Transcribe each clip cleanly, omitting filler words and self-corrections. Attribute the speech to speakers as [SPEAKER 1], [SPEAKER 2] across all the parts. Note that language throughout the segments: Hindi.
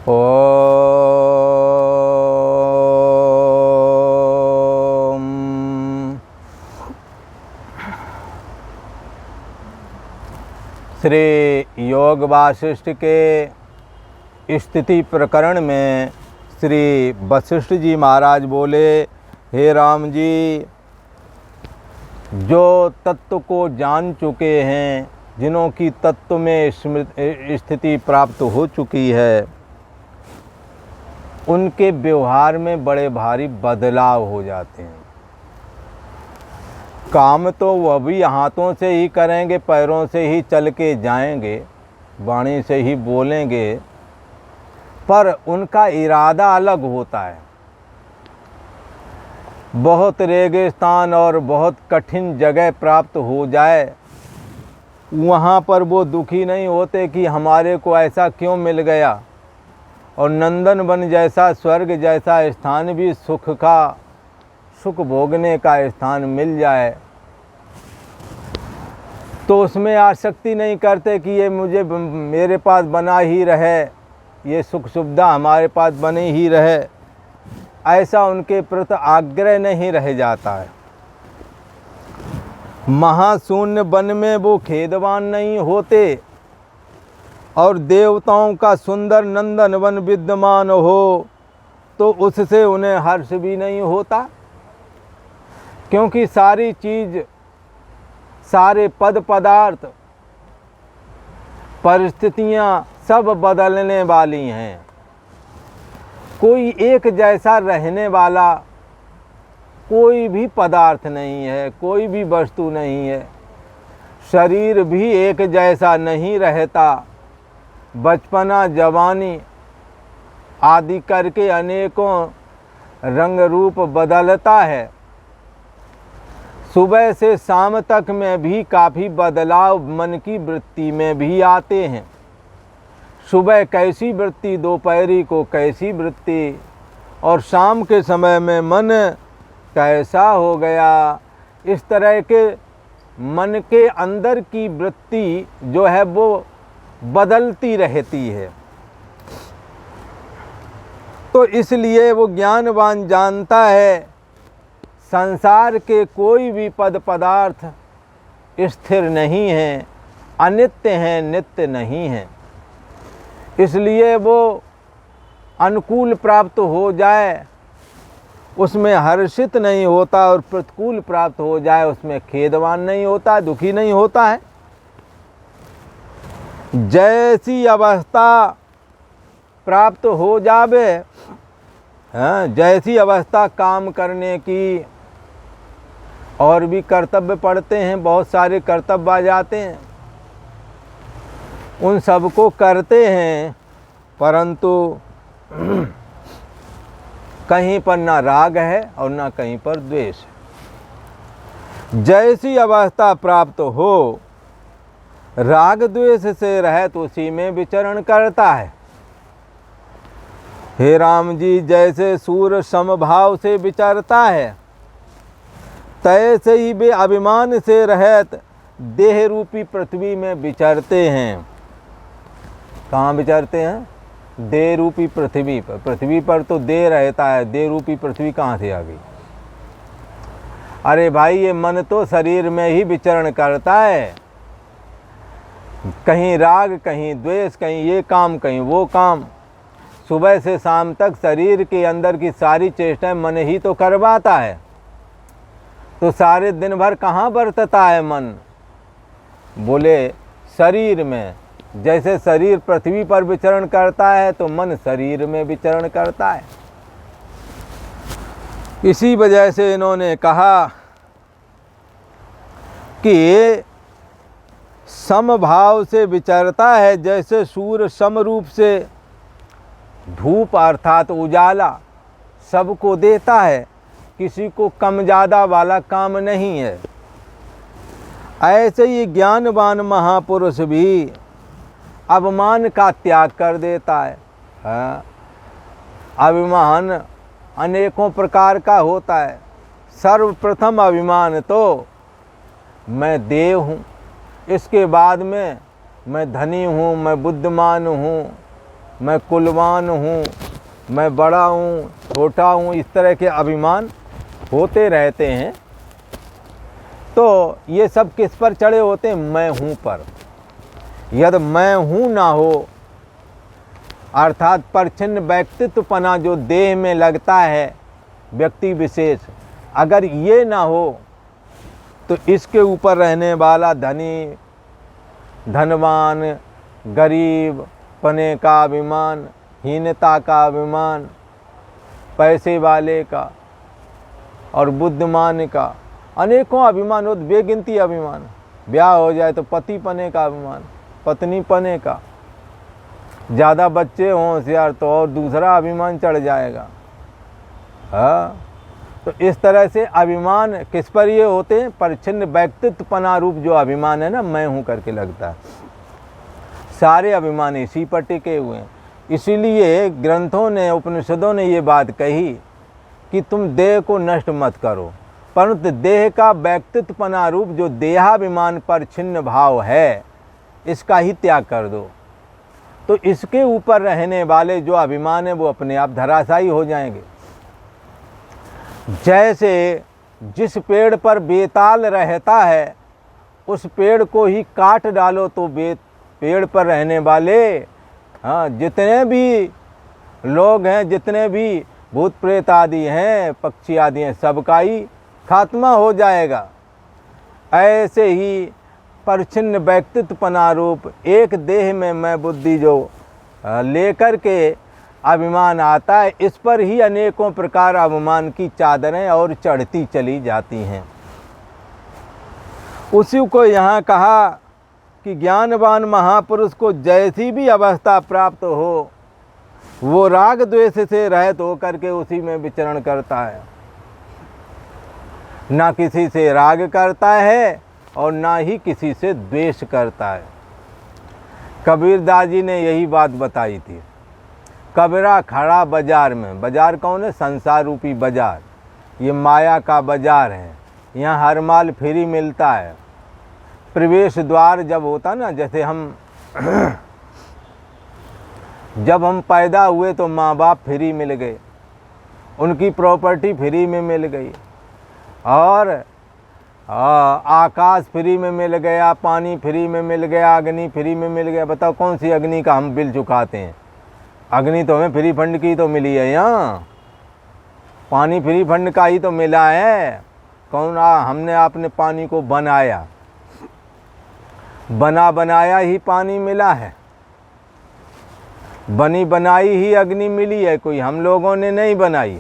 [SPEAKER 1] ओम। श्री योग वासिष्ठ के स्थिति प्रकरण में श्री वशिष्ठ जी महाराज बोले, हे राम जी, जो तत्व को जान चुके हैं, जिन्हों की तत्व में स्थिति प्राप्त हो चुकी है, उनके व्यवहार में बड़े भारी बदलाव हो जाते हैं। काम तो वह भी हाथों से ही करेंगे, पैरों से ही चल के जाएंगे, वाणी से ही बोलेंगे, पर उनका इरादा अलग होता है। बहुत रेगिस्तान और बहुत कठिन जगह प्राप्त हो जाए, वहाँ पर वो दुखी नहीं होते कि हमारे को ऐसा क्यों मिल गया, और नंदन वन जैसा, स्वर्ग जैसा स्थान भी सुख भोगने का स्थान मिल जाए तो उसमें आसक्ति नहीं करते कि ये मेरे पास बना ही रहे, ये सुख सुविधा हमारे पास बनी ही रहे, ऐसा उनके प्रति आग्रह नहीं रह जाता है। महाशून्य वन में वो खेदवान नहीं होते, और देवताओं का सुंदर नंदन वन विद्यमान हो तो उससे उन्हें हर्ष भी नहीं होता, क्योंकि सारी चीज, सारे पद पदार्थ, परिस्थितियां सब बदलने वाली हैं। कोई एक जैसा रहने वाला कोई भी पदार्थ नहीं है, कोई भी वस्तु नहीं है। शरीर भी एक जैसा नहीं रहता, बचपना, जवानी आदि करके अनेकों रंग रूप बदलता है। सुबह से शाम तक में भी काफ़ी बदलाव मन की वृत्ति में भी आते हैं। सुबह कैसी वृत्ति, दोपहरी को कैसी वृत्ति, और शाम के समय में मन कैसा हो गया। इस तरह के मन के अंदर की वृत्ति जो है वो बदलती रहती है। तो इसलिए वो ज्ञानवान जानता है, संसार के कोई भी पद पदार्थ स्थिर नहीं हैं, अनित्य हैं, नित्य नहीं हैं। इसलिए वो अनुकूल प्राप्त हो जाए उसमें हर्षित नहीं होता, और प्रतिकूल प्राप्त हो जाए उसमें खेदवान नहीं होता, दुखी नहीं होता है। जैसी अवस्था प्राप्त हो जावे, जैसी अवस्था काम करने की, और भी कर्तव्य पड़ते हैं, बहुत सारे कर्तव्य आ जाते हैं, उन सबको करते हैं, परंतु कहीं पर ना राग है और ना कहीं पर द्वेष है। जैसी अवस्था प्राप्त हो, राग द्वेष से रहित उसी में विचरण करता है। हे राम जी, जैसे सूर्य समभाव से विचरता है, तैसे ही वे अभिमान से रहित देह रूपी पृथ्वी में विचरते हैं। कहाँ विचरते हैं? देह रूपी पृथ्वी पर। पृथ्वी पर तो देह रहता है, देह रूपी पृथ्वी कहाँ से आ गई? अरे भाई, ये मन तो शरीर में ही विचरण करता है, कहीं राग, कहीं द्वेष, कहीं ये काम, कहीं वो काम। सुबह से शाम तक शरीर के अंदर की सारी चेष्टाएं मन ही तो करवाता है, तो सारे दिन भर कहाँ बरतता है मन? बोले शरीर में। जैसे शरीर पृथ्वी पर विचरण करता है तो मन शरीर में विचरण करता है। इसी वजह से इन्होंने कहा कि समभाव से विचरता है, जैसे सूर्य समरूप से धूप अर्थात उजाला सबको देता है, किसी को कम ज़्यादा वाला काम नहीं है। ऐसे ही ज्ञानवान महापुरुष भी अभिमान का त्याग कर देता है। अभिमान अनेकों प्रकार का होता है। सर्वप्रथम अभिमान तो मैं देव हूँ, इसके बाद में मैं धनी हूँ, मैं बुद्धिमान हूँ, मैं कुलवान हूँ, मैं बड़ा हूँ, छोटा हूँ, इस तरह के अभिमान होते रहते हैं। तो ये सब किस पर चढ़े होते हैं? मैं हूँ पर। यदि मैं हूँ ना हो, अर्थात परिच्छिन्न व्यक्तित्वपना जो देह में लगता है व्यक्ति विशेष, अगर ये ना हो तो इसके ऊपर रहने वाला धनी, धनवान, गरीब पने का अभिमान, हीनता का अभिमान, पैसे वाले का और बुद्धिमान का, अनेकों अभिमान हो, बेगिनती अभिमान। ब्याह हो जाए तो पति पने का अभिमान, पत्नी पने का, ज़्यादा बच्चे हों होशियार तो और दूसरा अभिमान चढ़ जाएगा। हाँ, तो इस तरह से अभिमान किस पर ये होते हैं? परिच्छिन्न व्यक्तित्वपना रूप जो अभिमान है ना, मैं हूँ करके लगता है, सारे अभिमान इसी पर टिके हुए हैं। इसीलिए ग्रंथों ने, उपनिषदों ने ये बात कही कि तुम देह को नष्ट मत करो, परंतु देह का व्यक्तित्वपना रूप जो देहाभिमान पर छिन्न भाव है, इसका ही त्याग कर दो। तो इसके ऊपर रहने वाले जो अभिमान है वो अपने आप धराशायी हो जाएंगे। जैसे जिस पेड़ पर बेताल रहता है उस पेड़ को ही काट डालो तो पेड़ पर रहने वाले, हाँ, जितने भी लोग हैं, जितने भी भूत प्रेत आदि हैं, पक्षी आदि हैं, सबका ही खात्मा हो जाएगा। ऐसे ही परिच्छिन्न व्यक्तित्वपना रूप एक देह में मैं बुद्धि जो लेकर के अभिमान आता है, इस पर ही अनेकों प्रकार अभिमान की चादरें और चढ़ती चली जाती हैं। उसी को यहाँ कहा कि ज्ञानवान महापुरुष को जैसी भी अवस्था प्राप्त हो, वो राग द्वेष से रहित होकर के उसी में विचरण करता है। ना किसी से राग करता है और ना ही किसी से द्वेष करता है। कबीरदास जी ने यही बात बताई थी। कबीरा खड़ा बाजार में, बाजार कौन है? संसार रूपी बाजार, ये माया का बाजार है। यहाँ हर माल फ्री मिलता है। प्रवेश द्वार जब होता ना, जैसे हम जब हम पैदा हुए तो माँ बाप फ्री मिल गए, उनकी प्रॉपर्टी फ्री में मिल गई, और आकाश फ्री में मिल गया, पानी फ्री में मिल गया, अग्नि फ्री में मिल गया। बताओ कौन सी अग्नि का हम बिल चुकाते हैं? अग्नि तो हमें फ्री फंड की तो मिली है, यहाँ पानी फ्री फंड का ही तो मिला है। कौन हमने आपने पानी को बनाया, बनाया ही पानी मिला है, बनी बनाई ही अग्नि मिली है, कोई हम लोगों ने नहीं बनाई।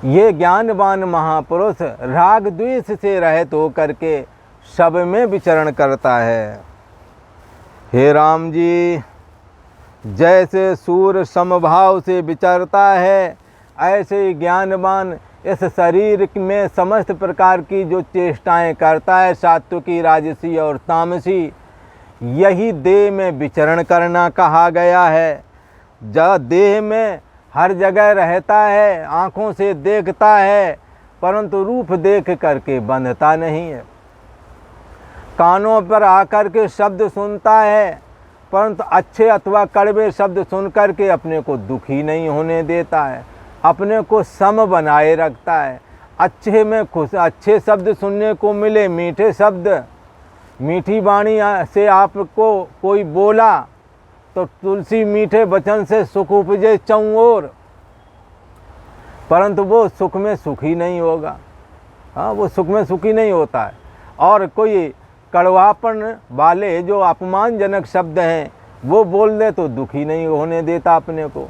[SPEAKER 1] ये ज्ञानवान महापुरुष राग द्वेष से रहित होकर के सब में विचरण करता है। हे राम जी, जैसे सूर्य समभाव से विचरता है, ऐसे ज्ञानवान इस शरीर में समस्त प्रकार की जो चेष्टाएं करता है, सात्विकी, राजसी और तामसी, यही देह में विचरण करना कहा गया है। जब देह में हर जगह रहता है, आँखों से देखता है, परंतु रूप देख करके बंधता नहीं है। कानों पर आकर के शब्द सुनता है, परंतु अच्छे अथवा कड़वे शब्द सुन करके अपने को दुखी नहीं होने देता है, अपने को सम बनाए रखता है। अच्छे में खुश, अच्छे शब्द सुनने को मिले, मीठे शब्द, मीठी वाणी से आपको कोई बोला तो तुलसी मीठे वचन से सुख उपजे चौं ओर, परंतु वो सुख में सुखी नहीं होगा। हाँ, वो सुख में सुखी नहीं होता है। और कोई कड़वापन वाले जो अपमानजनक शब्द हैं वो बोल दे तो दुखी नहीं होने देता अपने को।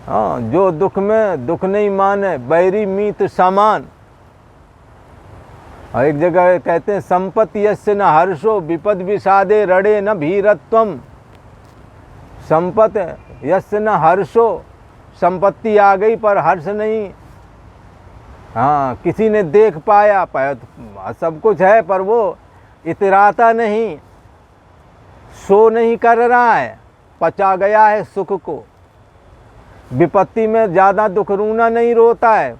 [SPEAKER 1] हाँ, जो दुख में दुख नहीं माने, बैरी मीत समान। और एक जगह कहते हैं, संपत्ति यस्य न हर्षो विपद विषादे रड़े न भीरत्वम। संपत्ति यस्य न हर्षो, संपत्ति आ गई पर हर्ष नहीं। हाँ, किसी ने देख पाया, सब कुछ है पर वो इतराता नहीं, सो नहीं कर रहा है, पचा गया है सुख को। विपत्ति में ज़्यादा दुख रूना नहीं रोता है।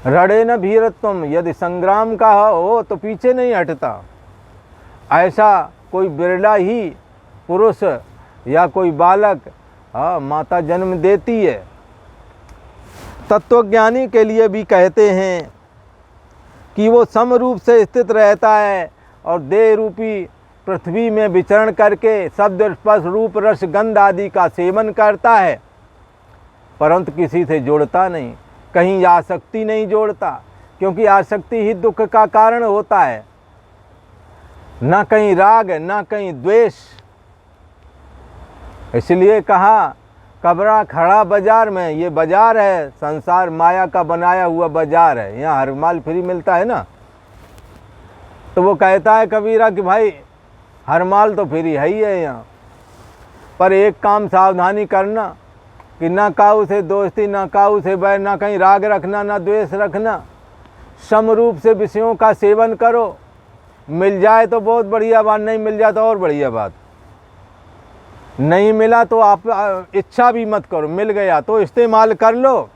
[SPEAKER 1] रड़े न भीरत्वम, यदि संग्राम का हो तो पीछे नहीं हटता। ऐसा कोई बिरला ही पुरुष या कोई बालक माता जन्म देती है। तत्वज्ञानी के लिए भी कहते हैं कि वो समरूप से स्थित रहता है और देह रूपी पृथ्वी में विचरण करके शब्द स्पर्श रूप रस गंध आदि का सेवन करता है, परंतु किसी से जोड़ता नहीं, कहीं आसक्ति नहीं जोड़ता, क्योंकि आसक्ति ही दुख का कारण होता है। ना कहीं राग ना कहीं द्वेष। इसलिए कहा कबरा खड़ा बाजार में, ये बाजार है, संसार माया का बनाया हुआ बाजार है, यहाँ हर माल फ्री मिलता है ना। तो वो कहता है कबीरा कि भाई हर माल तो फ्री है ही है यहाँ, पर एक काम सावधानी करना कि ना काऊ से दोस्ती, ना काऊ से बैर, ना कहीं राग रखना, ना द्वेष रखना। समरूप से विषयों का सेवन करो, मिल जाए तो बहुत बढ़िया बात, नहीं मिल जाए तो और बढ़िया बात। नहीं मिला तो आप इच्छा भी मत करो, मिल गया तो इस्तेमाल कर लो।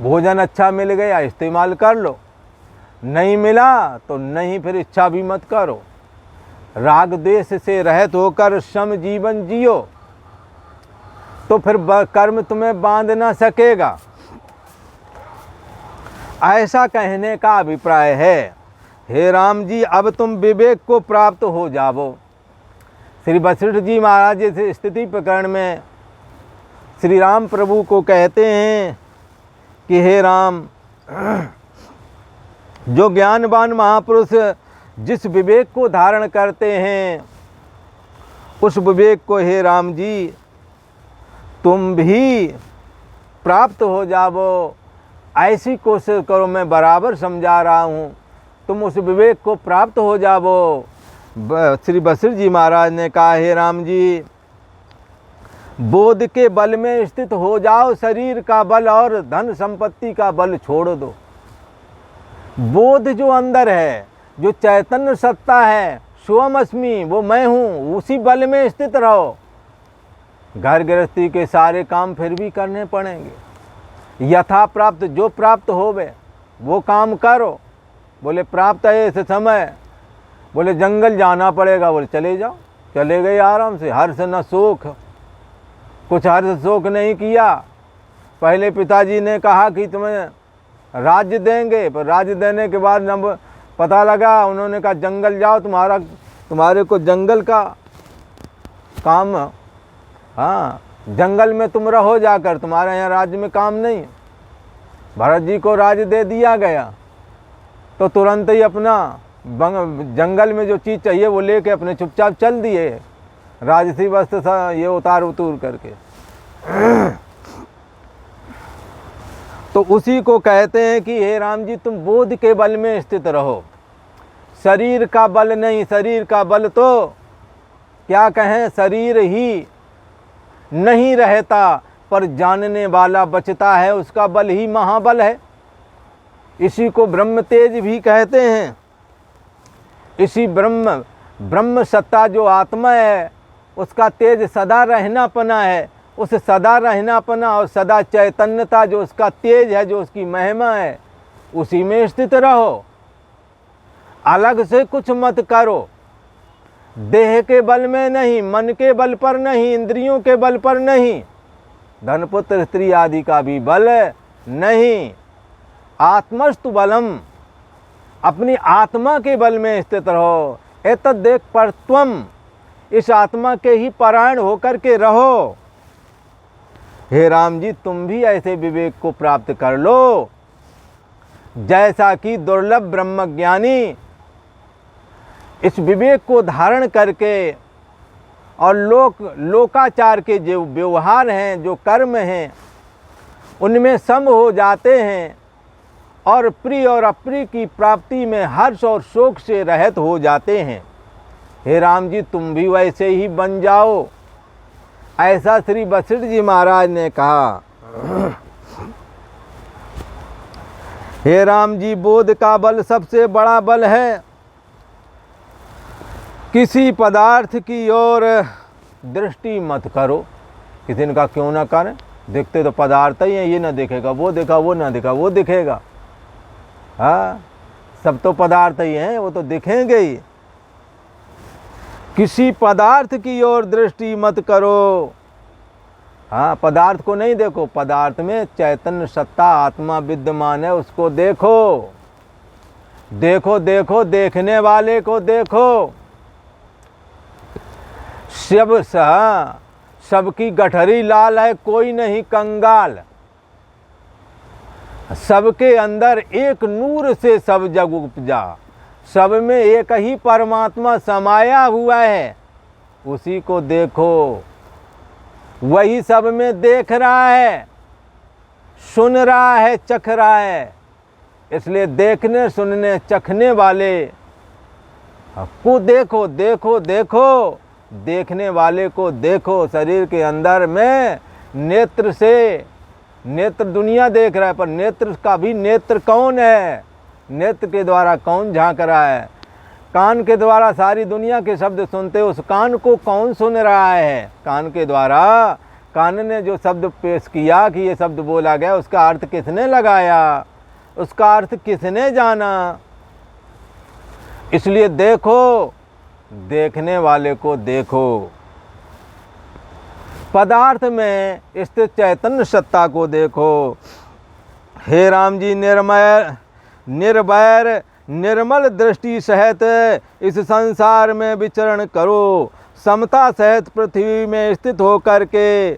[SPEAKER 1] भोजन अच्छा मिल गया इस्तेमाल कर लो, नहीं मिला तो नहीं, फिर इच्छा भी मत करो। राग द्वेष से रहित होकर सम जीवन जियो, तो फिर कर्म तुम्हें बांध ना सकेगा। ऐसा कहने का अभिप्राय है। हे राम जी, अब तुम विवेक को प्राप्त हो जाओ। श्री वशिष्ठ जी महाराज इस स्थिति प्रकरण में श्री राम प्रभु को कहते हैं कि हे राम, जो ज्ञानवान महापुरुष जिस विवेक को धारण करते हैं, उस विवेक को हे राम जी तुम भी प्राप्त हो जाओ। ऐसी कोशिश करो, मैं बराबर समझा रहा हूँ, तुम उस विवेक को प्राप्त हो जाओ। श्री वशिष्ठ जी महाराज ने कहा हे राम जी, बोध के बल में स्थित हो जाओ, शरीर का बल और धन संपत्ति का बल छोड़ दो। बोध जो अंदर है, जो चैतन्य सत्ता है, स्वमअस्मि, वो मैं हूँ, उसी बल में स्थित रहो। घर गृहस्थी के सारे काम फिर भी करने पड़ेंगे, यथा प्राप्त जो प्राप्त होवे वो काम करो। बोले प्राप्त है इस समय, बोले जंगल जाना पड़ेगा, बोले चले जाओ, चले गए आराम से। हर्ष न शोक, कुछ हर्ष शोक नहीं किया। पहले पिताजी ने कहा कि तुम्हें राज्य देंगे, पर राज्य देने के बाद जब पता लगा, उन्होंने कहा जंगल जाओ, तुम्हारे को जंगल का काम, हाँ जंगल में तुम रहो जाकर, तुम्हारे यहाँ राज्य में काम नहीं। भरत जी को राज्य दे दिया गया तो तुरंत ही अपना जंगल में जो चीज़ चाहिए वो लेके अपने चुपचाप चल दिए, राजसी वस्त्र सा ये उतार करके। तो उसी को कहते हैं कि हे राम जी, तुम बोध के बल में स्थित रहो, शरीर का बल नहीं। शरीर का बल तो क्या कहें, शरीर ही नहीं रहता, पर जानने वाला बचता है, उसका बल ही महाबल है। इसी को ब्रह्म तेज भी कहते हैं। इसी ब्रह्म सत्ता जो आत्मा है, उसका तेज सदा रहनापना है। उस सदा रहनापना और सदा चैतन्यता जो उसका तेज है, जो उसकी महिमा है, उसी में स्थित रहो। अलग से कुछ मत करो, देह के बल में नहीं, मन के बल पर नहीं, इंद्रियों के बल पर नहीं, धन पुत्र स्त्री आदि का भी बल नहीं। आत्मस्तु बलम, अपनी आत्मा के बल में स्थित रहो। एतद् देख पर त्वम, इस आत्मा के ही परायण होकर के रहो। हे राम जी, तुम भी ऐसे विवेक को प्राप्त कर लो जैसा कि दुर्लभ ब्रह्मज्ञानी इस विवेक को धारण करके और लोकाचार के जो व्यवहार हैं, जो कर्म हैं, उनमें सम हो जाते हैं और प्रिय और अप्रिय की प्राप्ति में हर्ष और शोक से रहित हो जाते हैं। हे राम जी, तुम भी वैसे ही बन जाओ, ऐसा श्री वशिष्ठ जी महाराज ने कहा। हे राम जी, बोध का बल सबसे बड़ा बल है। किसी पदार्थ की ओर दृष्टि मत करो, किसी ने कहा क्यों ना करें, देखते तो पदार्थ ही है, ये ना दिखेगा, वो देखा, वो ना दिखा, वो दिखेगा। हाँ, सब तो पदार्थ ही हैं, वो तो दिखेंगे ही। किसी पदार्थ की ओर दृष्टि मत करो। हाँ, पदार्थ को नहीं देखो, पदार्थ में चैतन्य सत्ता आत्मा विद्यमान है, उसको देखो। देखो देखो, देखने वाले को देखो। सबकी गठरी लाल है, कोई नहीं कंगाल। सबके अंदर एक नूर से सब जग उपजा, सब में एक ही परमात्मा समाया हुआ है, उसी को देखो। वही सब में देख रहा है, सुन रहा है, चख रहा है। इसलिए देखने सुनने चखने वाले को देखो, देखो देखो, देखने वाले को देखो। शरीर के अंदर में नेत्र से, नेत्र दुनिया देख रहा है, पर नेत्र का भी नेत्र कौन है? नेत्र के द्वारा कौन झांक रहा है? कान के द्वारा सारी दुनिया के शब्द सुनते, उस कान को कौन सुन रहा है? कान के द्वारा, कान ने जो शब्द पेश किया कि ये शब्द बोला गया, उसका अर्थ किसने लगाया, उसका अर्थ किसने जाना? इसलिए देखो, देखने वाले को देखो। पदार्थ में स्थित चैतन्य सत्ता को देखो। हे राम जी, निर्वैर निर्मल दृष्टि सहित इस संसार में विचरण करो। समता सहित पृथ्वी में स्थित होकर के,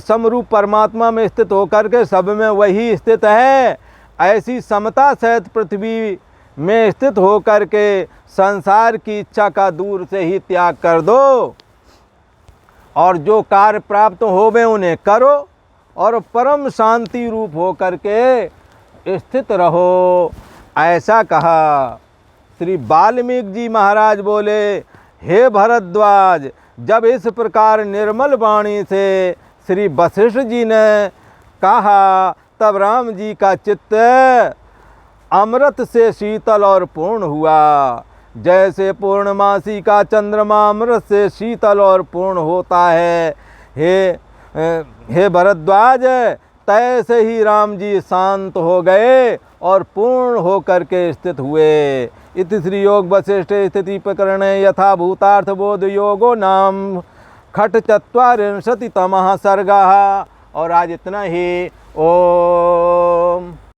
[SPEAKER 1] समरूप परमात्मा में स्थित होकर के सब में वही स्थित है। ऐसी समता सहित पृथ्वी में स्थित होकर के संसार की इच्छा का दूर से ही त्याग कर दो, और जो कार्य प्राप्त होवे उन्हें करो, और परम शांति रूप होकर के स्थित रहो। ऐसा कहा। श्री वाल्मीकि जी महाराज बोले, हे भरद्वाज, जब इस प्रकार निर्मल वाणी से श्री वशिष्ठ जी ने कहा, तब राम जी का चित्त अमृत से शीतल और पूर्ण हुआ। जैसे पूर्णमासी का चंद्रमा अमृत से शीतल और पूर्ण होता है, हे भरद्वाज, तैसे ही राम जी शांत हो गए और पूर्ण होकर के स्थित हुए। इति श्री योग वशिष्ठ स्थिति प्रकरण यथा भूतार्थ बोध योगो नाम खट ४४तमः सर्गः। और आज इतना ही। ओम।